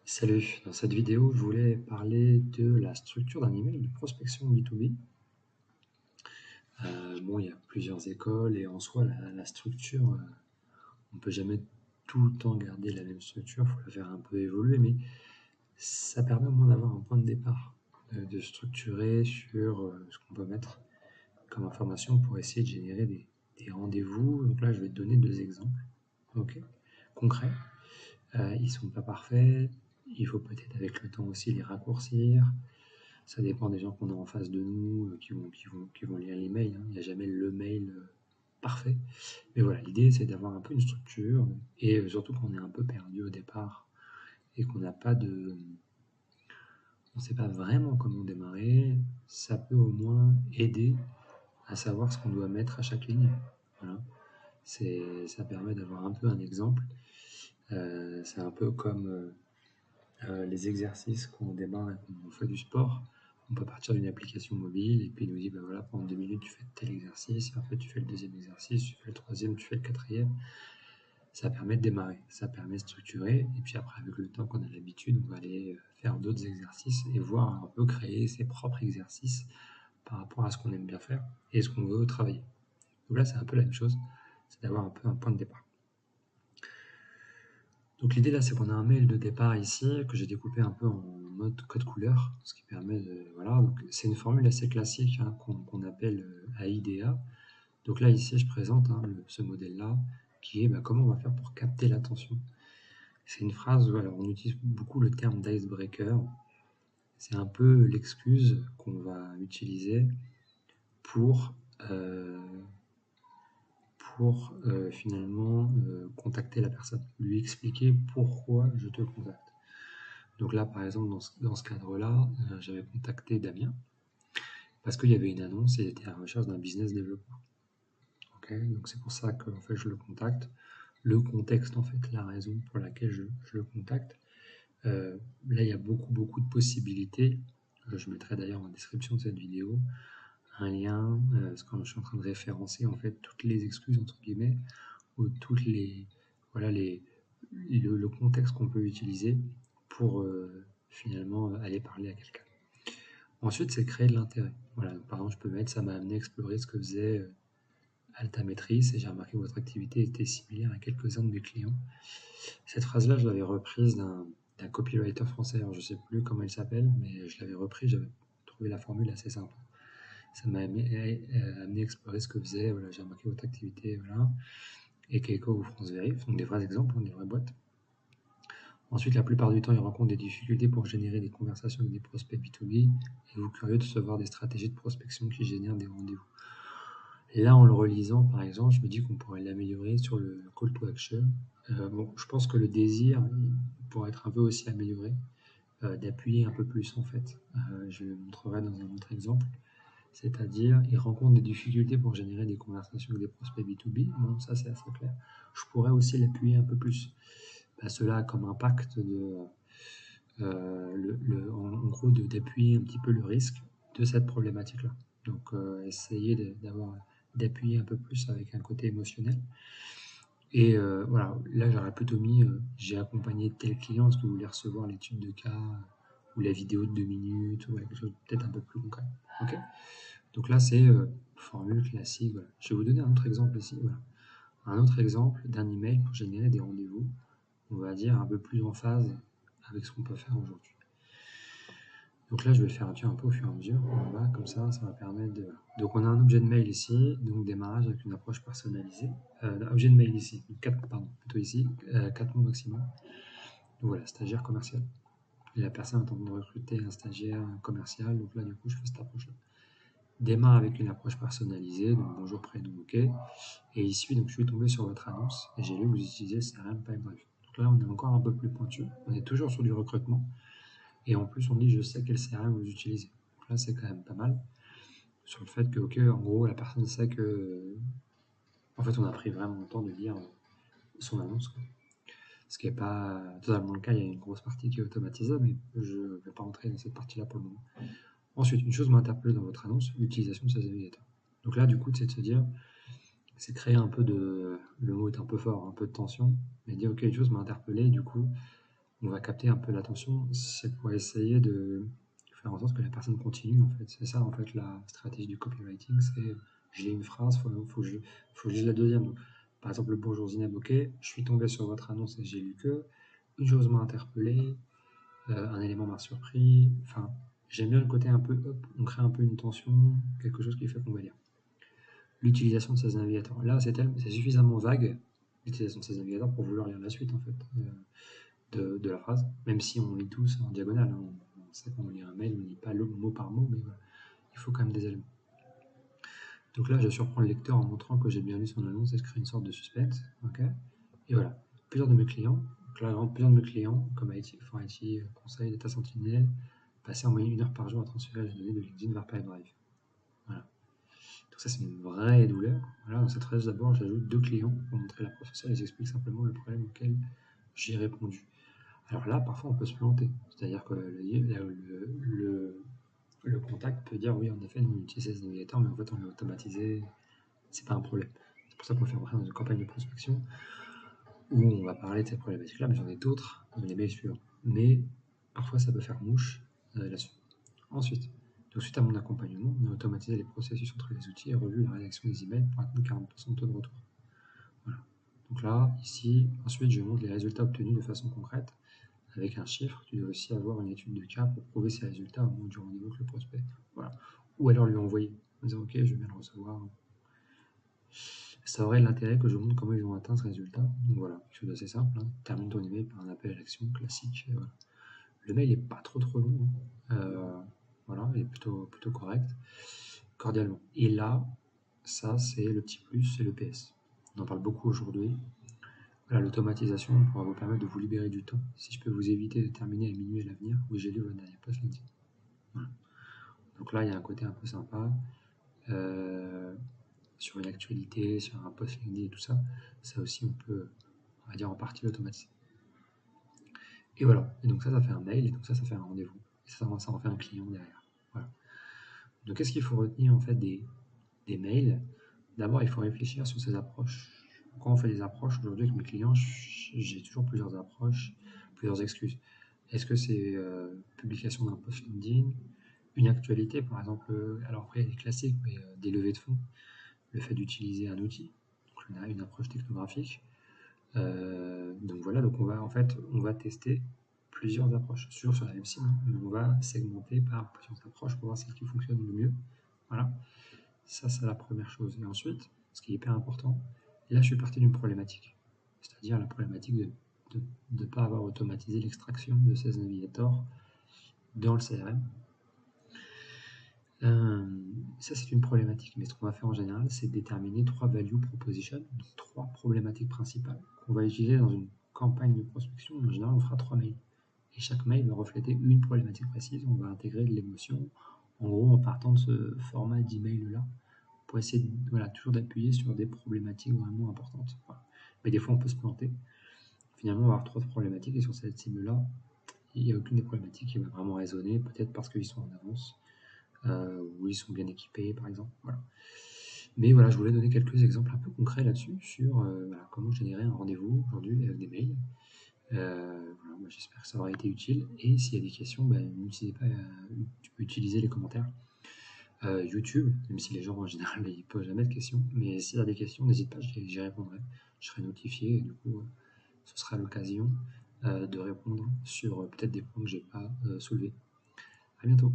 Salut, dans cette vidéo, je voulais parler de la structure d'un email de prospection B2B. Bon, il y a plusieurs écoles et en soi, la structure, on peut jamais tout le temps garder la même structure, il faut la faire un peu évoluer, mais ça permet au moins d'avoir un point de départ, de structurer sur ce qu'on peut mettre comme information pour essayer de générer des rendez-vous. Donc là, je vais te donner deux exemples, ok, concrets. Ils sont pas parfaits, il faut peut-être avec le temps aussi les raccourcir. Ça dépend des gens qu'on a en face de nous, qui vont lire les mails, hein. Il n'y a jamais le mail parfait. Mais voilà, l'idée c'est d'avoir un peu une structure et surtout qu'on est un peu perdu au départ et qu'on n'a pas de. On ne sait pas vraiment comment démarrer, ça peut au moins aider à savoir ce qu'on doit mettre à chaque ligne. Voilà. Ça permet d'avoir un peu un exemple. C'est un peu comme les exercices qu'on démarre et qu'on fait du sport. On peut partir d'une application mobile et puis il nous dit, bah voilà, pendant 2 minutes, tu fais tel exercice, et en fait, tu fais le deuxième exercice, tu fais le troisième, tu fais le quatrième. Ça permet de démarrer, ça permet de structurer, et puis après, avec le temps qu'on a l'habitude, on va aller faire d'autres exercices et voir un peu créer ses propres exercices par rapport à ce qu'on aime bien faire et ce qu'on veut travailler. Donc là, c'est un peu la même chose, c'est d'avoir un peu un point de départ. Donc l'idée là, c'est qu'on a un mail de départ ici que j'ai découpé un peu en mode code couleur, ce qui permet de voilà. Donc c'est une formule assez classique, hein, qu'on appelle AIDA. Donc là ici, je présente, hein, ce modèle-là qui est comment on va faire pour capter l'attention. C'est une phrase où alors, on utilise beaucoup le terme d'icebreaker. C'est un peu l'excuse qu'on va utiliser pour euh, finalement contacter la personne, lui expliquer pourquoi je te contacte. Donc là, par exemple, dans ce cadre-là, j'avais contacté Damien parce qu'il y avait une annonce et il était à la recherche d'un business développeur. Okay, donc c'est pour ça que en fait, je le contacte. Le contexte, en fait, la raison pour laquelle je le contacte. Là, il y a beaucoup de possibilités. Je mettrai d'ailleurs en description de cette vidéo un lien, parce que je suis en train de référencer en fait toutes les excuses entre guillemets ou toutes les voilà le contexte qu'on peut utiliser pour finalement aller parler à quelqu'un. Ensuite, c'est créer de l'intérêt. Voilà, donc, par exemple, je peux mettre ça m'a amené à explorer ce que faisait Altamétrice et j'ai remarqué que votre activité était similaire à quelques-uns de mes clients. Cette phrase-là, je l'avais reprise d'un copywriter français, alors je ne sais plus comment il s'appelle, mais je l'avais repris, j'avais trouvé la formule assez simple. Ça m'a amené à explorer ce que faisait, voilà, j'ai remarqué votre activité, voilà, et Keiko ou France Vérif, donc des vrais exemples, des vraies boîtes. Ensuite, la plupart du temps, ils rencontrent des difficultés pour générer des conversations avec des prospects B2B. Et vous curieux de savoir des stratégies de prospection qui génèrent des rendez-vous. Là, en le relisant, par exemple, je me dis qu'on pourrait l'améliorer sur le call to action. Bon, je pense que le désir pourrait être un peu aussi amélioré, d'appuyer un peu plus en fait. Je le montrerai dans un autre exemple. C'est-à-dire, ils rencontrent des difficultés pour générer des conversations avec des prospects B2B. Bon, ça c'est assez clair. Je pourrais aussi l'appuyer un peu plus. Cela a comme impact en gros d'appuyer un petit peu le risque de cette problématique-là. Donc essayer d'appuyer un peu plus avec un côté émotionnel. Et voilà, là j'aurais plutôt mis j'ai accompagné tel client, est-ce que vous voulez recevoir l'étude de cas ou la vidéo de 2 minutes ou quelque chose peut-être un peu plus concret. Ok. Donc là c'est formule classique. Voilà. Je vais vous donner un autre exemple ici. Voilà. Un autre exemple d'un email pour générer des rendez-vous, on va dire un peu plus en phase avec ce qu'on peut faire aujourd'hui. Donc là, je vais le faire un peu au fur et à mesure. Voilà, comme ça va permettre de. Donc on a un objet de mail ici, donc démarrage avec une approche personnalisée. Objet de mail ici, 4, pardon, plutôt ici, 4 mots maximum. Donc voilà, stagiaire commercial. Et la personne est en train de recruter un stagiaire commercial, donc là, du coup, je fais cette approche-là. Démarre avec une approche personnalisée, donc bonjour, prénom, ok. Et ici, donc je suis tombé sur votre annonce et j'ai vu que vous utilisez CRM Pipedrive. Donc là, on est encore un peu plus pointu. On est toujours sur du recrutement. Et en plus, on dit je sais quel CRM vous utilisez. Donc là, c'est quand même pas mal. Sur le fait que, ok, en gros, la personne sait que. En fait, on a pris vraiment le temps de lire son annonce, quoi. Ce qui n'est pas totalement le cas, il y a une grosse partie qui est automatisable, mais je ne vais pas rentrer dans cette partie-là pour le moment. Ensuite, une chose m'a interpellé dans votre annonce, l'utilisation de ces navigateurs. Donc là, du coup, c'est de se dire, c'est créer un peu de. Le mot est un peu fort, un peu de tension, mais dire, ok, une chose m'a interpellé, du coup, on va capter un peu l'attention, c'est pour essayer de faire en sorte que la personne continue en fait. C'est ça en fait la stratégie du copywriting, c'est j'ai une phrase, faut que je lise la deuxième. Donc, par exemple, le bonjour Zineb, ok, je suis tombé sur votre annonce et j'ai lu que une chose m'a interpellé, un élément m'a surpris. Enfin, j'aime bien le côté un peu, hop, on crée un peu une tension, quelque chose qui fait qu'on va lire. L'utilisation de ces navigateurs. Là, c'est suffisamment vague, l'utilisation de ces navigateurs, pour vouloir lire la suite en fait. De la phrase, même si on lit tous en diagonale. Hein. On sait qu'on lit un mail, on ne lit pas le mot par mot, mais voilà, il faut quand même des éléments. Donc là, je surprends le lecteur en montrant que j'ai bien lu son annonce et je crée une sorte de suspense. Okay, et voilà, plusieurs de mes clients, comme IT, for IT, conseil, data sentinel, passaient en moyenne 1 heure par jour à transférer les données de LinkedIn vers Pipedrive. Voilà. Donc ça, c'est une vraie douleur. Voilà, dans cette phrase, d'abord, j'ajoute 2 clients pour montrer la professeure et j'explique simplement le problème auquel j'ai répondu. Alors là, parfois, on peut se planter. C'est-à-dire que le contact peut dire oui, en effet, nous utilisons ce navigateur, mais en fait, on l'a automatisé. C'est pas un problème. C'est pour ça qu'on fait rentrer dans une campagne de prospection où on va parler de cette problématique-là, mais j'en ai d'autres dans les mails suivants. Mais parfois, ça peut faire mouche là-dessus. Ensuite, donc suite à mon accompagnement, on a automatisé les processus entre les outils et revu la rédaction des emails pour atteindre 40% de taux de retour. Voilà. Donc là, ici, ensuite, je montre les résultats obtenus de façon concrète. Avec un chiffre, tu dois aussi avoir une étude de cas pour prouver ces résultats au moment du rendez-vous avec le prospect. Voilà. Ou alors lui envoyer en disant ok, je vais bien le recevoir. Ça aurait l'intérêt que je montre comment ils ont atteint ce résultat. Donc voilà, quelque chose d'assez simple. Hein. Termine ton email par un appel à l'action classique. Et voilà. Le mail est pas trop long. Hein. Voilà, il est plutôt correct, cordialement. Et là, ça c'est le petit plus, c'est le PS. On en parle beaucoup aujourd'hui. Voilà, l'automatisation pourra vous permettre de vous libérer du temps. Si je peux vous éviter de terminer à minuit à l'avenir, oui, j'ai lu votre dernière post LinkedIn. Voilà. Donc là, il y a un côté un peu sympa. Sur une actualité, sur un post LinkedIn et tout ça, ça aussi, on va dire, en partie l'automatiser. Et voilà. Et donc ça fait un mail, et donc ça fait un rendez-vous. Et ça en fait un client derrière. Voilà. Donc qu'est-ce qu'il faut retenir en fait des mails? D'abord, il faut réfléchir sur ces approches. Quand on fait des approches aujourd'hui avec mes clients, j'ai toujours plusieurs approches, plusieurs excuses. Est-ce que c'est publication d'un post LinkedIn, une actualité par exemple, alors après il y a des classiques, mais des levées de fonds, le fait d'utiliser un outil, donc une approche technographique. Donc voilà, donc on va tester plusieurs approches sur la même cible, mais on va segmenter par plusieurs approches pour voir celle qui fonctionne le mieux. Voilà, ça c'est la première chose. Et ensuite, ce qui est hyper important, là je suis parti d'une problématique, c'est-à-dire la problématique de ne pas avoir automatisé l'extraction de ces navigators dans le CRM. Ça c'est une problématique, mais ce qu'on va faire en général, c'est déterminer 3 value propositions, donc 3 problématiques principales qu'on va utiliser dans une campagne de prospection. En général, on fera 3 mails. Et chaque mail va refléter une problématique précise. On va intégrer de l'émotion, en gros en partant de ce format d'email-là, pour essayer toujours d'appuyer sur des problématiques vraiment importantes. Voilà. Mais des fois, on peut se planter. Finalement, on va avoir 3 problématiques, et sur cette cible-là, il n'y a aucune des problématiques qui va vraiment résonner, peut-être parce qu'ils sont en avance, où ils sont bien équipés, par exemple. Voilà. Mais voilà, je voulais donner quelques exemples un peu concrets là-dessus, sur comment générer un rendez-vous aujourd'hui avec des mails. Voilà, moi, j'espère que ça aura été utile. Et s'il y a des questions, n'hésitez pas, tu peux utiliser les commentaires YouTube, même si les gens en général ils posent jamais de questions. Mais s'il y a des questions, n'hésite pas, j'y répondrai. Je serai notifié et du coup, ce sera l'occasion de répondre sur peut-être des points que j'ai pas soulevés. À bientôt.